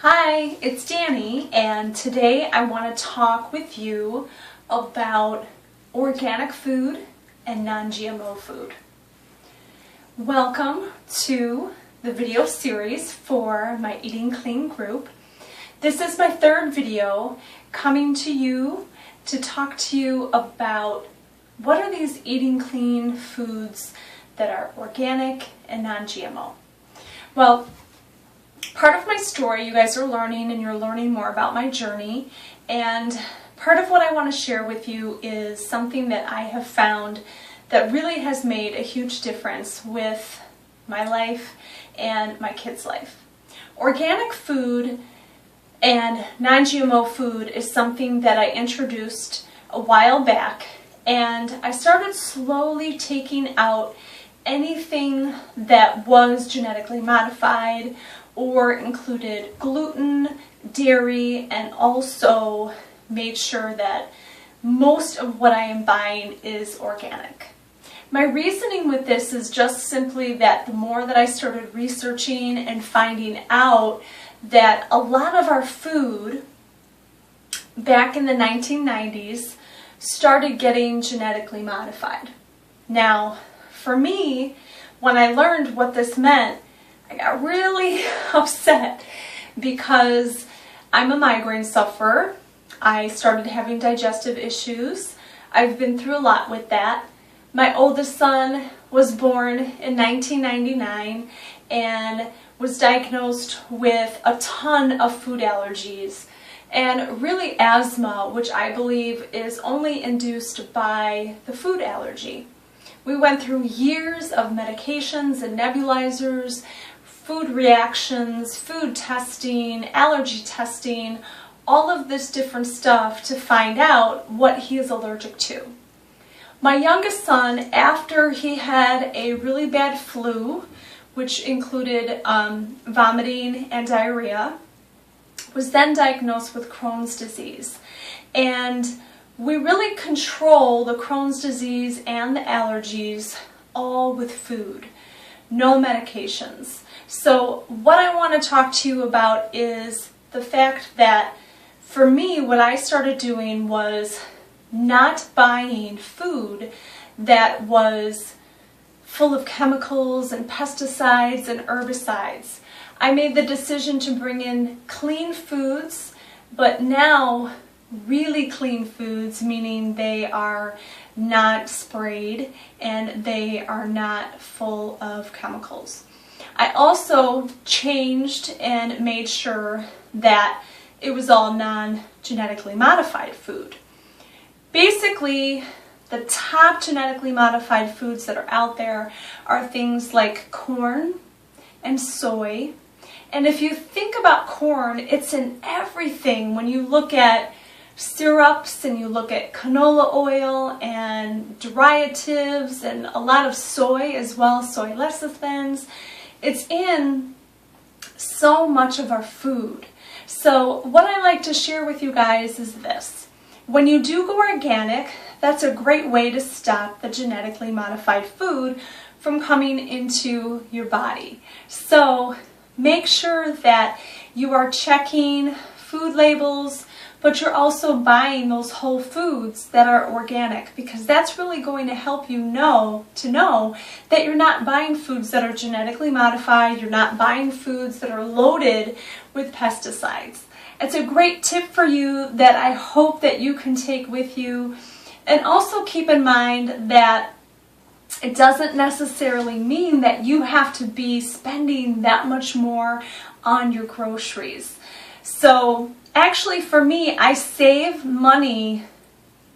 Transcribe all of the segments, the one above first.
Hi, it's Danny, and today I want to talk with you about organic food and non-GMO food. Welcome to the video series for my Eating Clean group. This is my third video coming to you to talk to you about what are these eating clean foods that are organic and non-GMO. Well, part of my story, you guys are learning and you're learning more about my journey, and part of what I want to share with you is something that I have found that really has made a huge difference with my life and my kids' life. Organic food and non-GMO food is something that I introduced a while back, and I started slowly taking out anything that was genetically modified or included gluten, dairy, and also made sure that most of what I am buying is organic. My reasoning with this is just simply that the more that I started researching and finding out that a lot of our food back in the 1990s started getting genetically modified. Now, for me, when I learned what this meant, I got really upset because I'm a migraine sufferer. I started having digestive issues. I've been through a lot with that. My oldest son was born in 1999 and was diagnosed with a ton of food allergies and really asthma, which I believe is only induced by the food allergy. We went through years of medications and nebulizers, food reactions, food testing, allergy testing, all of this different stuff to find out what he is allergic to. My youngest son, after he had a really bad flu, which included vomiting and diarrhea, was then diagnosed with Crohn's disease. And we really control the Crohn's disease and the allergies all with food, no medications. So what I want to talk to you about is the fact that for me, what I started doing was not buying food that was full of chemicals and pesticides and herbicides. I made the decision to bring in clean foods, but now really clean foods, meaning they are not sprayed and they are not full of chemicals. I also changed and made sure that it was all non-genetically modified food. Basically, the top genetically modified foods that are out there are things like corn and soy. And if you think about corn, it's in everything. When you look at syrups and you look at canola oil and derivatives and a lot of soy as well, soy lecithins, it's in so much of our food. So what I like to share with you guys is this. When you do go organic, that's a great way to stop the genetically modified food from coming into your body. So make sure that you are checking food labels, but you're also buying those whole foods that are organic, because that's really going to help you know that you're not buying foods that are genetically modified, you're not buying foods that are loaded with pesticides. It's a great tip for you that I hope that you can take with you. And also keep in mind that it doesn't necessarily mean that you have to be spending that much more on your groceries. So actually for me, I save money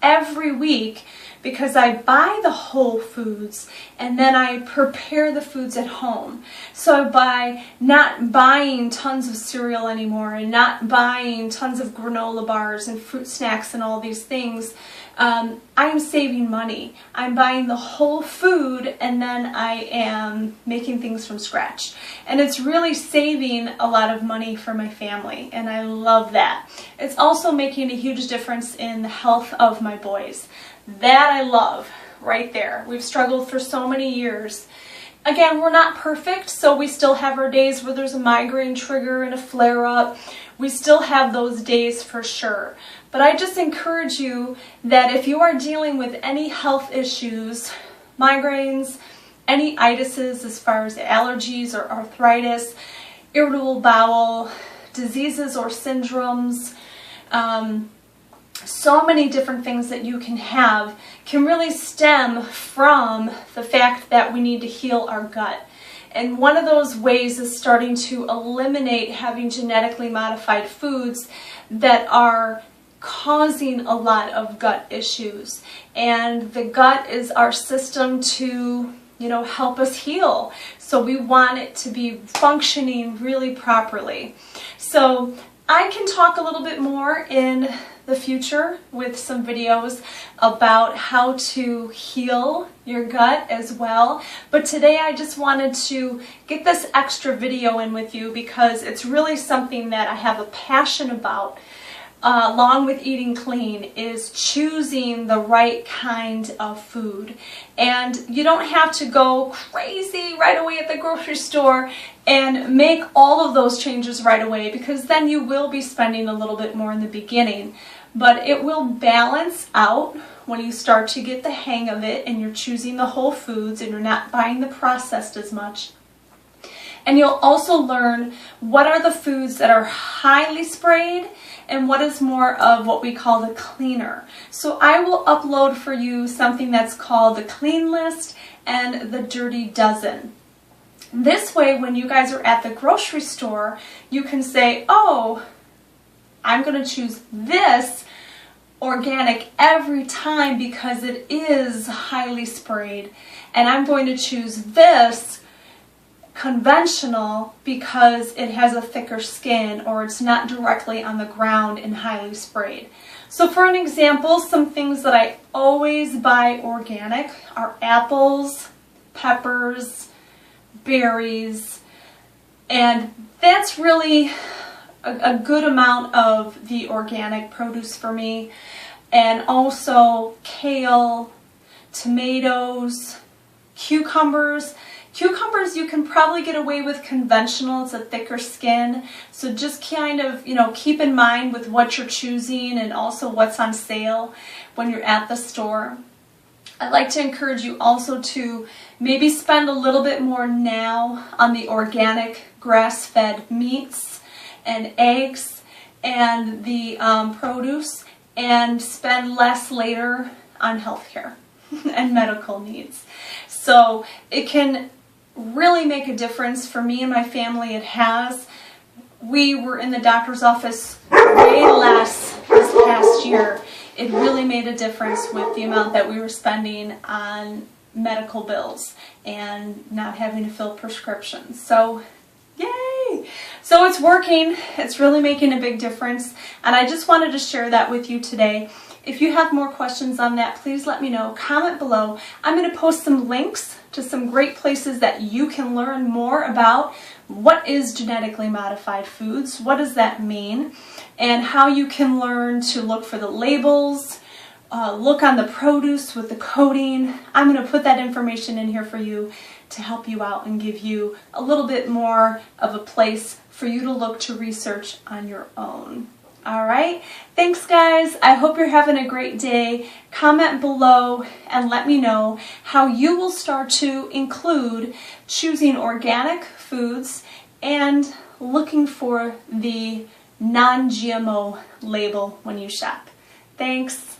every week because I buy the whole foods and then I prepare the foods at home. So by not buying tons of cereal anymore and not buying tons of granola bars and fruit snacks and all these things, I'm saving money. I'm buying the whole food and then I am making things from scratch. And it's really saving a lot of money for my family, and I love that. It's also making a huge difference in the health of my boys. That I love right there. We've struggled for so many years Again, we're not perfect, so we still have our days where there's a migraine trigger and a flare-up. We still have those days for sure. But I just encourage you that if you are dealing with any health issues, migraines, any itises as far as allergies or arthritis, irritable bowel, diseases or syndromes, so many different things that you can have can really stem from the fact that we need to heal our gut. And one of those ways is starting to eliminate having genetically modified foods that are causing a lot of gut issues. And the gut is our system to, help us heal. So we want it to be functioning really properly. So I can talk a little bit more in the future with some videos about how to heal your gut as well. But today I just wanted to get this extra video in with you because it's really something that I have a passion about. Along with eating clean, is choosing the right kind of food. And you don't have to go crazy right away at the grocery store and make all of those changes right away, because then you will be spending a little bit more in the beginning. But it will balance out when you start to get the hang of it and you're choosing the whole foods and you're not buying the processed as much. And you'll also learn what are the foods that are highly sprayed and what is more of what we call the cleaner. So I will upload for you something that's called the Clean List and the Dirty Dozen. This way, when you guys are at the grocery store, you can say, oh, I'm going to choose this organic every time because it is highly sprayed. And I'm going to choose this conventional because it has a thicker skin or it's not directly on the ground and highly sprayed. So for an example, some things that I always buy organic are apples, peppers, berries, and that's really a good amount of the organic produce for me. And also kale, tomatoes, cucumbers. Cucumbers you can probably get away with conventional, it's a thicker skin. So just kind of, keep in mind with what you're choosing and also what's on sale when you're at the store. I'd like to encourage you also to maybe spend a little bit more now on the organic grass-fed meats and eggs and the produce, and spend less later on healthcare and medical needs. So it can really make a difference. For me and my family, it has. We were in the doctor's office way less this past year. It really made a difference with the amount that we were spending on medical bills and not having to fill prescriptions. So, yay! So it's working. It's really making a big difference. And I just wanted to share that with you today. If you have more questions on that, please let me know. Comment below. I'm going to post some links to some great places that you can learn more about what is genetically modified foods, what does that mean, and how you can learn to look for the labels, look on the produce with the coating. I'm going to put that information in here for you to help you out and give you a little bit more of a place for you to look to research on your own. All right, thanks guys. I hope you're having a great day. Comment below and let me know how you will start to include choosing organic foods and looking for the non-GMO label when you shop. Thanks.